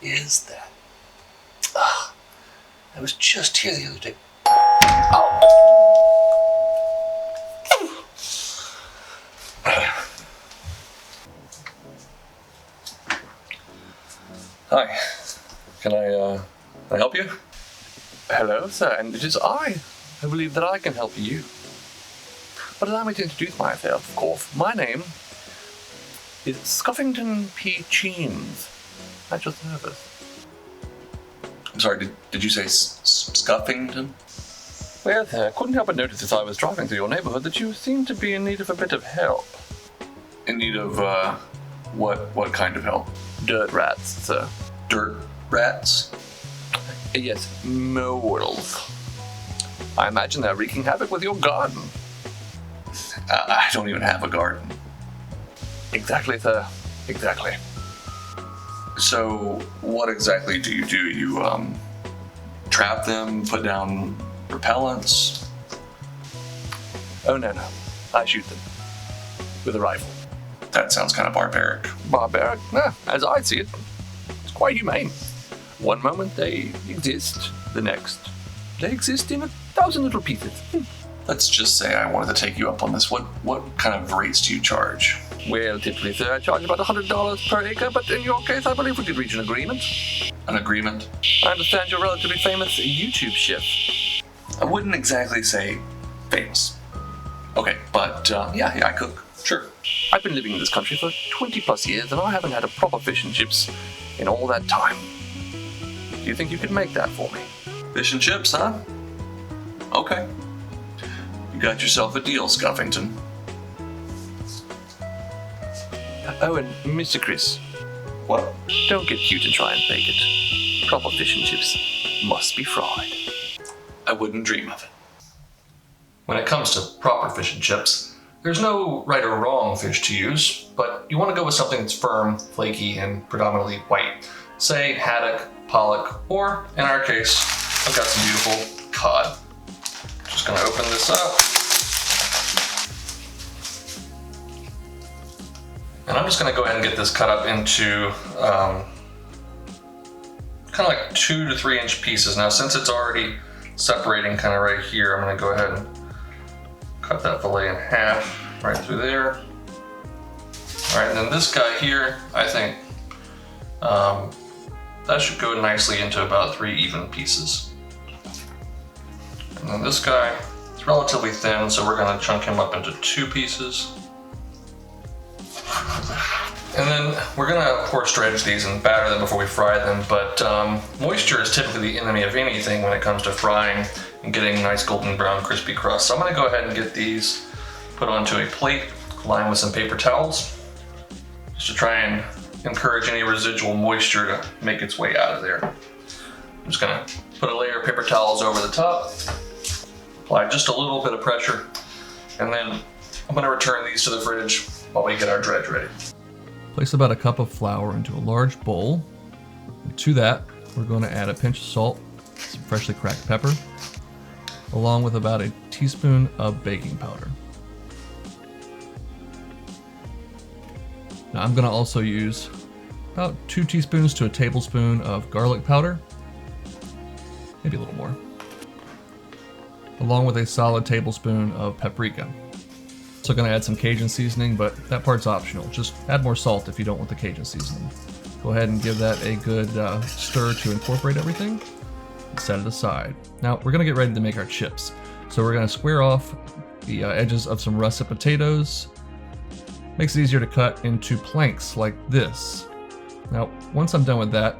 is that? Ugh, I was just here the other day. Oh. Hi, can I help you? Hello, sir, and it is I believe that I can help you. But allow me to introduce myself, of course. My name is Scuffington P. Cheems, at your service. I'm sorry, did you say Scuffington? Well, sir, I couldn't help but notice as I was driving through your neighborhood that you seemed to be in need of a bit of help. In need of, what kind of help? Dirt rats, sir. Dirt rats? Yes, moles. I imagine they're wreaking havoc with your garden. I don't even have a garden. Exactly, sir. Exactly. So, what exactly do? You, trap them, put down repellents? Oh, no. I shoot them. With a rifle. That sounds kind of barbaric. Barbaric? Nah, as I see it, it's quite humane. One moment they exist, the next they exist in 1,000 little pieces. Let's just say I wanted to take you up on this. What kind of rates do you charge? Well, typically, sir, I charge about $100 per acre, but in your case, I believe we could reach an agreement. An agreement? I understand you're a relatively famous YouTube chef. I wouldn't exactly say famous. Okay, but yeah, I cook. Sure. I've been living in this country for 20 plus years, and I haven't had a proper fish and chips in all that time. Do you think you could make that for me? Fish and chips, huh? Okay. You got yourself a deal, Scuffington. Oh, and Mr. Chris. What? Don't get cute and try and bake it. Proper fish and chips must be fried. I wouldn't dream of it. When it comes to proper fish and chips, there's no right or wrong fish to use, but you want to go with something that's firm, flaky, and predominantly white. Say haddock, pollock, or in our case, I've got some beautiful cod. Just gonna open this up. And I'm just gonna go ahead and get this cut up into kind of like 2 to 3 inch pieces. Now, since it's already separating kind of right here, I'm gonna go ahead and cut that fillet in half right through there. All right, and then this guy here, I think that should go nicely into about 3 even pieces. And then this guy, it's relatively thin, so we're gonna chunk him up into 2 pieces. And then we're gonna, of course, dredge these and batter them before we fry them, but moisture is typically the enemy of anything when it comes to frying and getting nice golden brown crispy crust. So I'm gonna go ahead and get these put onto a plate, lined with some paper towels, just to try and encourage any residual moisture to make its way out of there. I'm just gonna put a layer of paper towels over the top, apply just a little bit of pressure, and then I'm gonna return these to the fridge while we get our dredge ready. Place about a cup of flour into a large bowl. And to that, we're going to add a pinch of salt, some freshly cracked pepper, along with about a teaspoon of baking powder. Now I'm going to also use about 2 teaspoons to a tablespoon of garlic powder, maybe a little more, along with a solid tablespoon of paprika. Also going to add some Cajun seasoning, but that part's optional. Just add more salt if you don't want the Cajun seasoning. Go ahead and give that a good stir to incorporate everything and set it aside. Now we're going to get ready to make our chips. So we're going to square off the edges of some russet potatoes. Makes it easier to cut into planks like this. Now once I'm done with that,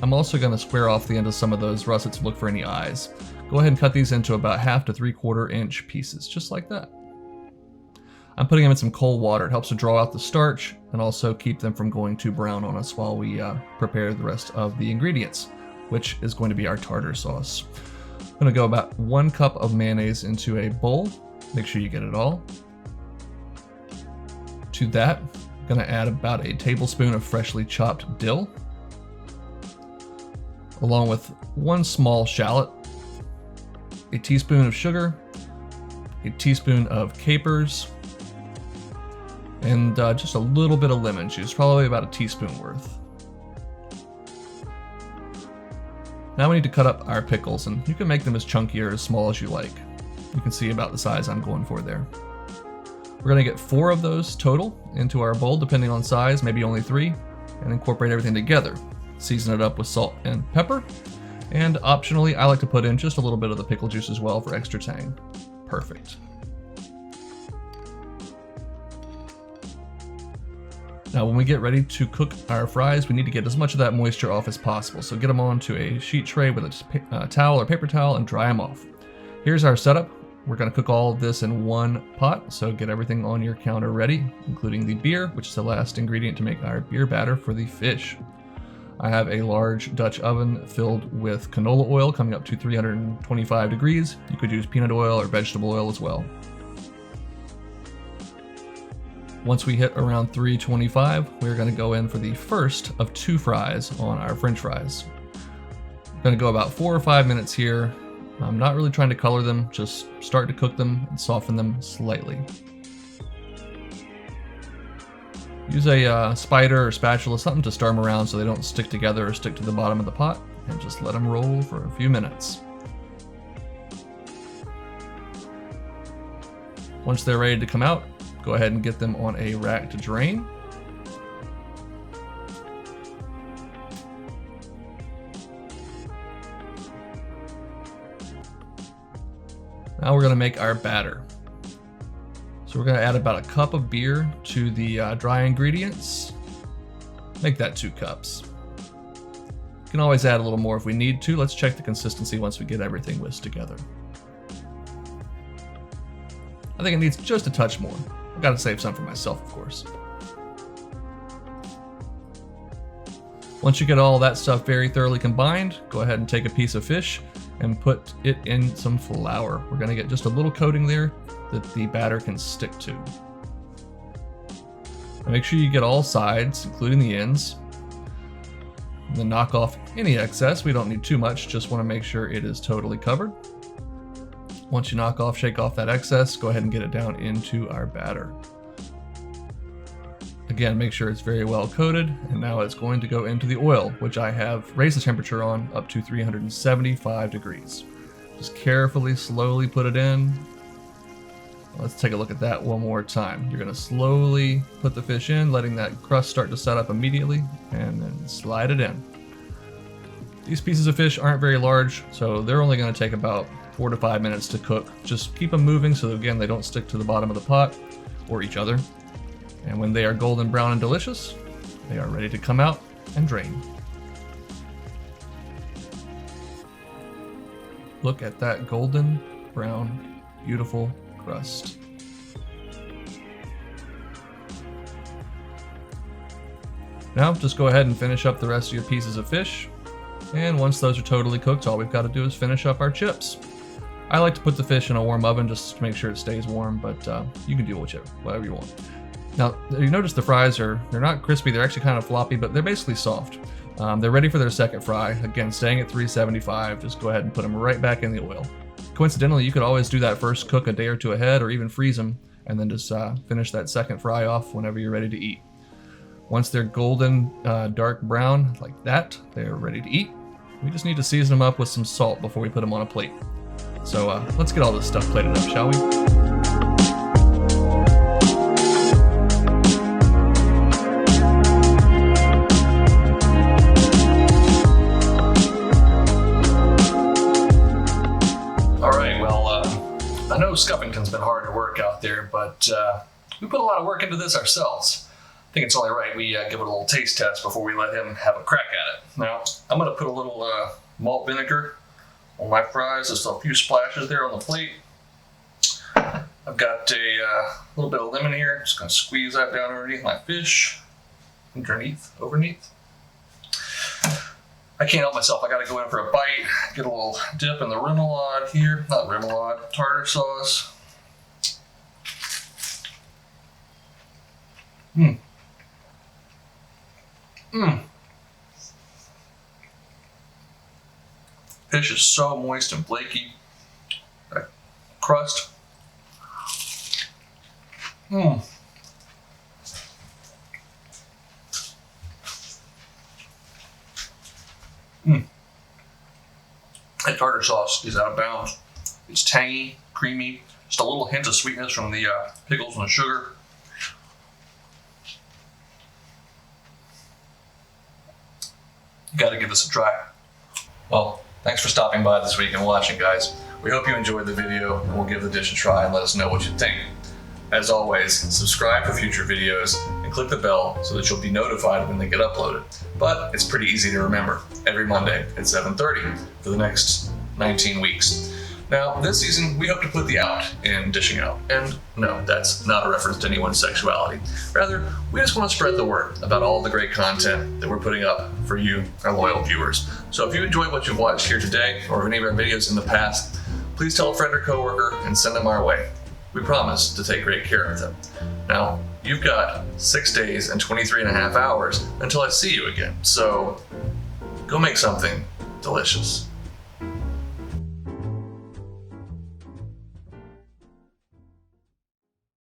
I'm also going to square off the end of some of those russets and look for any eyes. Go ahead and cut these into about 1/2 to 3/4 inch pieces, just like that. I'm putting them in some cold water. It helps to draw out the starch and also keep them from going too brown on us while we prepare the rest of the ingredients, which is going to be our tartar sauce. I'm going to go about 1 cup of mayonnaise into a bowl. Make sure you get it all. To that, I'm going to add about a tablespoon of freshly chopped dill, along with 1 small shallot, a teaspoon of sugar, a teaspoon of capers, and just a little bit of lemon juice, probably about a teaspoon worth. Now we need to cut up our pickles, and you can make them as chunky or as small as you like. You can see about the size I'm going for there. We're going to get 4 of those total into our bowl, depending on size, maybe only 3, and incorporate everything together. Season it up with salt and pepper, and optionally, I like to put in just a little bit of the pickle juice as well for extra tang. Perfect. Now when we get ready to cook our fries, we need to get as much of that moisture off as possible. So get them onto a sheet tray with a towel or paper towel and dry them off. Here's our setup. We're going to cook all of this in one pot, so get everything on your counter ready, including the beer, which is the last ingredient to make our beer batter for the fish. I have a large Dutch oven filled with canola oil coming up to 325 degrees. You could use peanut oil or vegetable oil as well. Once we hit around 325, we're going to go in for the first of 2 fries on our French fries. I'm going to go about 4 or 5 minutes here. I'm not really trying to color them, just start to cook them and soften them slightly. Use a spider or spatula, something to stir them around so they don't stick together or stick to the bottom of the pot, and just let them roll for a few minutes. Once they're ready to come out, go ahead and get them on a rack to drain. Now we're going to make our batter. So we're going to add about a cup of beer to the dry ingredients. Make that 2 cups. You can always add a little more if we need to. Let's check the consistency once we get everything whisked together. I think it needs just a touch more. I've got to save some for myself, of course. Once you get all that stuff very thoroughly combined, go ahead and take a piece of fish and put it in some flour. We're going to get just a little coating there that the batter can stick to. Now make sure you get all sides, including the ends. And then knock off any excess. We don't need too much, just want to make sure it is totally covered. Once you shake off that excess, go ahead and get it down into our batter. Again, make sure it's very well coated, and now it's going to go into the oil, which I have raised the temperature on up to 375 degrees. Just carefully, slowly put it in. Let's take a look at that one more time. You're going to slowly put the fish in, letting that crust start to set up immediately, and then slide it in. These pieces of fish aren't very large, so they're only going to take about 4 to 5 minutes to cook. Just keep them moving so that, again, they don't stick to the bottom of the pot or each other. And when they are golden brown and delicious, they are ready to come out and drain. Look at that golden brown, beautiful crust. Now just go ahead and finish up the rest of your pieces of fish. And once those are totally cooked, all we've got to do is finish up our chips. I like to put the fish in a warm oven just to make sure it stays warm, but you can do whatever you want. Now, you notice the fries they're not crispy, they're actually kind of floppy, but they're basically soft. They're ready for their second fry. Again, staying at 375, just go ahead and put them right back in the oil. Coincidentally, you could always do that first cook a day or 2 ahead, or even freeze them, and then just finish that second fry off whenever you're ready to eat. Once they're golden, dark brown like that, they're ready to eat. We just need to season them up with some salt before we put them on a plate. So let's get all this stuff plated up, shall we? I know Scuffington's been hard to work out there, but we put a lot of work into this ourselves. I think it's only right we give it a little taste test before we let him have a crack at it. Now, I'm going to put a little malt vinegar on my fries, just a few splashes there on the plate. I've got a little bit of lemon here. Just going to squeeze that down underneath my fish, overneath. I can't help myself. I got to go in for a bite, get a little dip in the remoulade here. Not remoulade, tartar sauce. Fish is so moist and flaky. That crust. tartar sauce is out of bounds. It's tangy, creamy, just a little hint of sweetness from the pickles and the sugar. You gotta give this a try. Well, thanks for stopping by this week and watching, guys. We hope you enjoyed the video, and we'll give the dish a try and let us know what you think. As always, subscribe for future videos and click the bell so that you'll be notified when they get uploaded. But it's pretty easy to remember. Every Monday at 7:30 for the next 19 weeks. Now, this season, we hope to put the out in dishing out. And no, that's not a reference to anyone's sexuality. Rather, we just want to spread the word about all the great content that we're putting up for you, our loyal viewers. So if you enjoyed what you've watched here today, or any of our videos in the past, please tell a friend or coworker and send them our way. We promise to take great care of them. Now, you've got 6 days and 23.5 hours until I see you again. So go make something delicious.